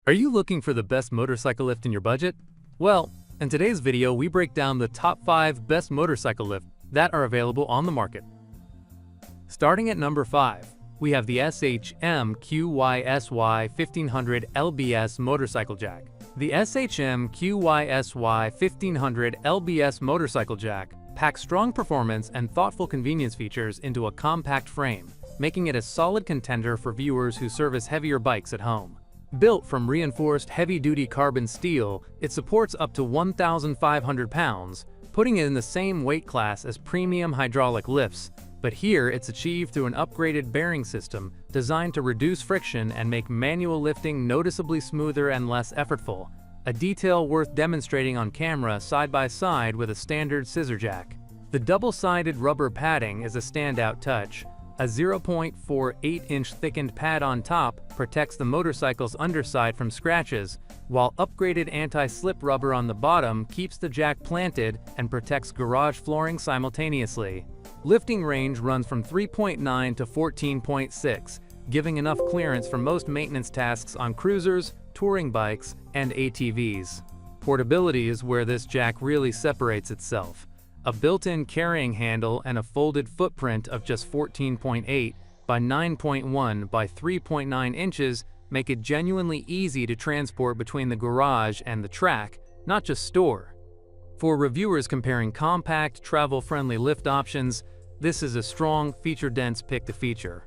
Are you looking for the best motorcycle lift in your budget? Well, in today's video we break down the top 5 best motorcycle lifts that are available on the market. Starting at number 5, we have the Shmqysy 1500 LBS motorcycle jack. The Shmqysy 1500 LBS motorcycle jack packs strong performance and thoughtful convenience features into a compact frame, making it a solid contender for viewers who service heavier bikes at home. Built from reinforced heavy-duty carbon steel, it supports up to 1,500 pounds, putting it in the same weight class as premium hydraulic lifts, but here it's achieved through an upgraded bearing system designed to reduce friction and make manual lifting noticeably smoother and less effortful, a detail worth demonstrating on camera side by side with a standard scissor jack. The double-sided rubber padding is a standout touch. A 0.48-inch thickened pad on top protects the motorcycle's underside from scratches, while upgraded anti-slip rubber on the bottom keeps the jack planted and protects garage flooring simultaneously. Lifting range runs from 3.9 to 14.6, giving enough clearance for most maintenance tasks on cruisers, touring bikes, and ATVs. Portability is where this jack really separates itself. A built-in carrying handle and a folded footprint of just 14.8 by 9.1 by 3.9 inches make it genuinely easy to transport between the garage and the track, not just store. For reviewers comparing compact, travel-friendly lift options, this is a strong, feature-dense pick to feature.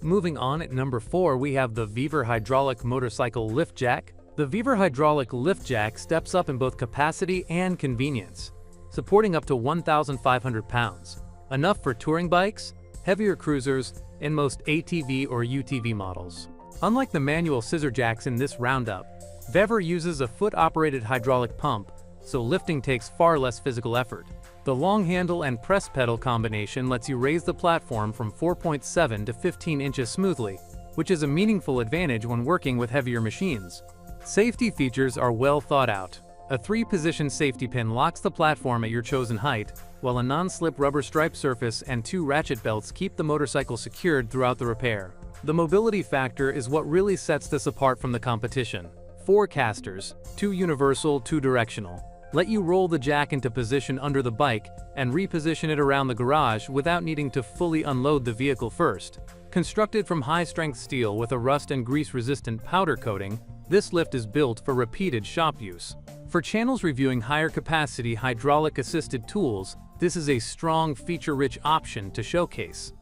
Moving on, at number 4, we have the Vevor hydraulic motorcycle lift jack. The Vevor hydraulic lift jack steps up in both capacity and convenience, supporting up to 1,500 pounds, enough for touring bikes, heavier cruisers, and most ATV or UTV models. Unlike the manual scissor jacks in this roundup, Vevor uses a foot-operated hydraulic pump, so lifting takes far less physical effort. The long handle and press pedal combination lets you raise the platform from 4.7 to 15 inches smoothly, which is a meaningful advantage when working with heavier machines. Safety features are well thought out. A 3-position safety pin locks the platform at your chosen height, while a non-slip rubber stripe surface and 2 ratchet belts keep the motorcycle secured throughout the repair. The mobility factor is what really sets this apart from the competition. 4 casters, 2 universal, 2 directional, let you roll the jack into position under the bike and reposition it around the garage without needing to fully unload the vehicle first. Constructed from high-strength steel with a rust and grease-resistant powder coating, this lift is built for repeated shop use. For channels reviewing higher-capacity hydraulic-assisted tools, this is a strong, feature-rich option to showcase.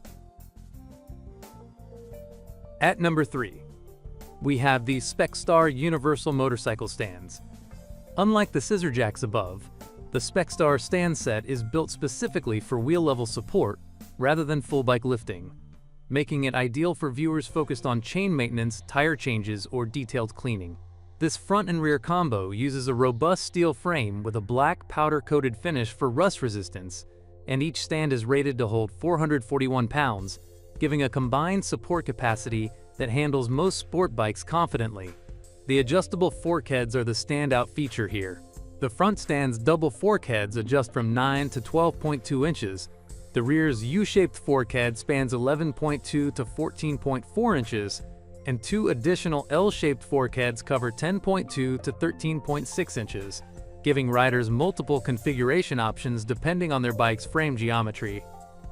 At number 3, we have the Specstar Universal Motorcycle Stands. Unlike the scissor jacks above, the Specstar stand set is built specifically for wheel-level support rather than full bike lifting, making it ideal for viewers focused on chain maintenance, tire changes, or detailed cleaning. This front and rear combo uses a robust steel frame with a black powder-coated finish for rust resistance, and each stand is rated to hold 441 pounds, giving a combined support capacity that handles most sport bikes confidently. The adjustable fork heads are the standout feature here. The front stand's double fork heads adjust from 9 to 12.2 inches. The rear's U-shaped fork head spans 11.2 to 14.4 inches, and 2 additional L-shaped fork heads cover 10.2 to 13.6 inches, giving riders multiple configuration options depending on their bike's frame geometry.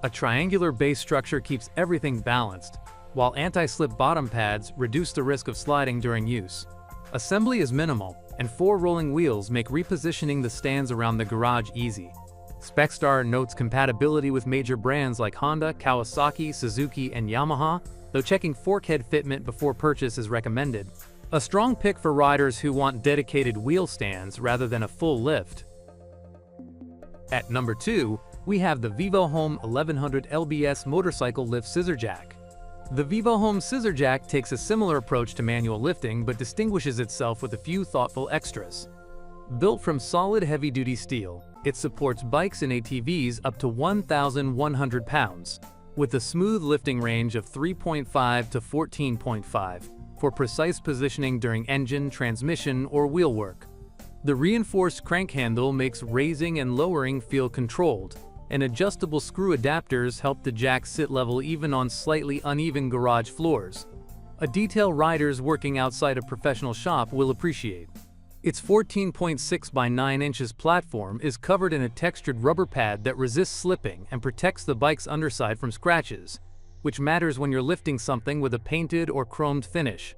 A triangular base structure keeps everything balanced, while anti-slip bottom pads reduce the risk of sliding during use. Assembly is minimal, and 4 rolling wheels make repositioning the stands around the garage easy. Specstar notes compatibility with major brands like Honda, Kawasaki, Suzuki, and Yamaha, though checking forkhead fitment before purchase is recommended. A strong pick for riders who want dedicated wheel stands rather than a full lift. At number 2, we have the Vivohome 1100 LBS motorcycle lift scissor jack. The Vivohome scissor jack takes a similar approach to manual lifting but distinguishes itself with a few thoughtful extras. Built from solid heavy-duty steel, it supports bikes and ATVs up to 1,100 pounds, with a smooth lifting range of 3.5 to 14.5 for precise positioning during engine, transmission, or wheel work. The reinforced crank handle makes raising and lowering feel controlled, and adjustable screw adapters help the jack sit level even on slightly uneven garage floors. a detail riders working outside a professional shop will appreciate. Its 14.6 by 9 inches platform is covered in a textured rubber pad that resists slipping and protects the bike's underside from scratches, which matters when you're lifting something with a painted or chromed finish.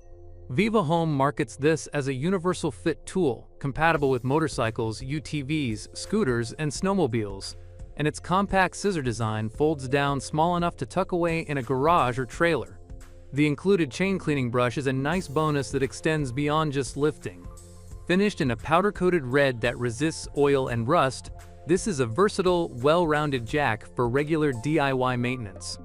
Vivo Home markets this as a universal fit tool, compatible with motorcycles, UTVs, scooters, and snowmobiles, and its compact scissor design folds down small enough to tuck away in a garage or trailer. The included chain cleaning brush is a nice bonus that extends beyond just lifting. Finished in a powder-coated red that resists oil and rust, this is a versatile, well-rounded jack for regular DIY maintenance.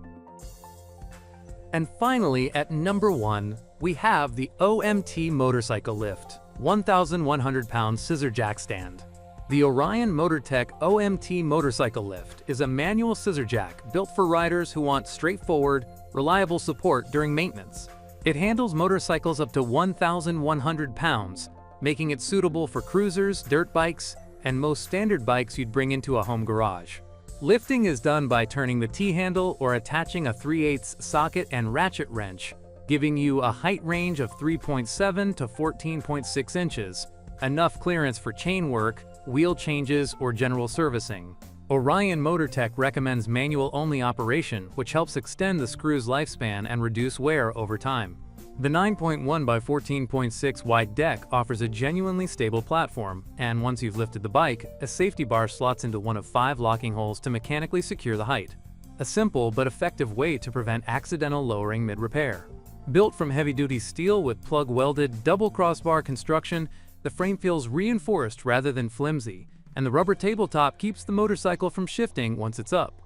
And finally, at number 1, we have the OMT Motorcycle Lift 1,100-pound scissor jack stand. The Orion Motortech OMT Motorcycle Lift is a manual scissor jack built for riders who want straightforward, reliable support during maintenance. It handles motorcycles up to 1,100 pounds, making it suitable for cruisers, dirt bikes, and most standard bikes you'd bring into a home garage. Lifting is done by turning the T-handle or attaching a 3/8 socket and ratchet wrench, giving you a height range of 3.7 to 14.6 inches, enough clearance for chain work, wheel changes, or general servicing. Orion Motortech recommends manual-only operation, which helps extend the screw's lifespan and reduce wear over time. The 9.1 by 14.6 wide deck offers a genuinely stable platform, and once you've lifted the bike, a safety bar slots into one of 5 locking holes to mechanically secure the height. A simple but effective way to prevent accidental lowering mid-repair. Built from heavy-duty steel with plug-welded double crossbar construction, the frame feels reinforced rather than flimsy, and the rubber tabletop keeps the motorcycle from shifting once it's up.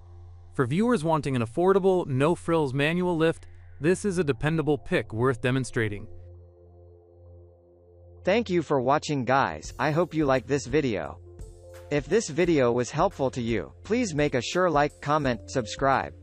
For viewers wanting an affordable, no-frills manual lift, this is a dependable pick worth demonstrating. Thank you for watching, guys. I hope you liked this video. If this video was helpful to you, please make a sure like, comment, subscribe.